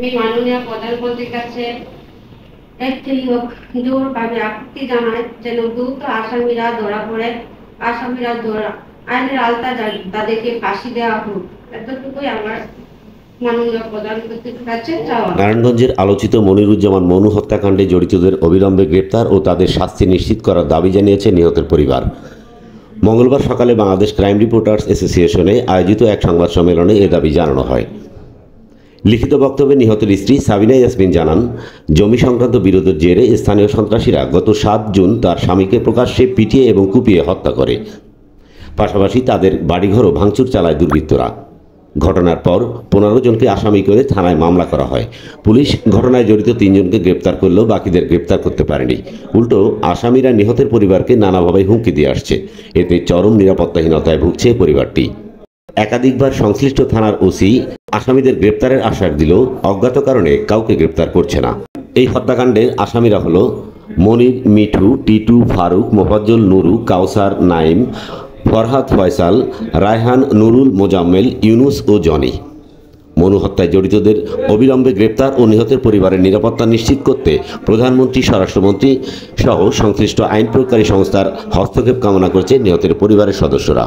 আমি মাননীয় প্রধানমন্ত্রীর কাছে একটি জোরভাবে আপত্তি জানাই যেন দ্রুত আসামিরা ধরা আইনের আওতায় তাদেরকে ফাঁসি দেওয়া হোক। এতটুকুই আমার মাননীয় প্রধানমন্ত্রীর কাছে চাওয়া। নারায়ণগঞ্জের আলোচিত মনিরুজ্জামান মনু হত্যাকাণ্ডে জড়িতদের অবিলম্বে গ্রেপ্তার ও তাদের শাস্তি নিশ্চিত করার দাবি জানিয়েছে নিহতের পরিবার। মঙ্গলবার সকালে বাংলাদেশ ক্রাইম রিপোর্টার্স অ্যাসোসিয়েশনে আয়োজিত এক সংবাদ সম্মেলনে এ দাবি জানানো হয়। লিখিত বক্তব্যে নিহতের স্ত্রী সাবিনা ইয়াসমিন জানান, জমি সংক্রান্ত বিরোধের জেরে স্থানীয় সন্ত্রাসীরা গত 7 জুন তার স্বামীকে প্রকাশ্যে পিটিয়ে এবং কুপিয়ে হত্যা করে। পাশাপাশি তাদের বাড়িঘরও ভাঙচুর চালায় দুর্বৃত্তরা। ঘটনার পর 15 জনকে আসামি করে থানায় মামলা করা হয়। পুলিশ ঘটনায় জড়িত 3 জনকে গ্রেপ্তার করলেও বাকিদের গ্রেপ্তার করতে পারেনি। উল্টো আসামিরা নিহতের পরিবারকে নানাভাবে হুমকি দিয়ে আসছে। এতে চরম নিরাপত্তাহীনতায় ভুগছে পরিবারটি। একাধিকবার সংশ্লিষ্ট থানার ওসি আসামিদের গ্রেপ্তারের আশ্বাস দিলেও অজ্ঞাত কারণে কাউকে গ্রেপ্তার করছে না। এই হত্যাকাণ্ডের আসামিরা হলো মনির, মিঠু, টিটু, ফারুক, মোফাজ্জল, নুরু, কাউসার, নাইম, ফরহাদ, ফয়সাল, রায়হান, নুরুল, মোজাম্মেল, ইউনুস ও জনি। মনু হত্যায় জড়িতদের অবিলম্বে গ্রেপ্তার ও নিহতের পরিবারের নিরাপত্তা নিশ্চিত করতে প্রধানমন্ত্রী, স্বরাষ্ট্রমন্ত্রী সহ সংশ্লিষ্ট আইন প্রয়োগকারী সংস্থার হস্তক্ষেপ কামনা করেছে নিহতের পরিবারের সদস্যরা।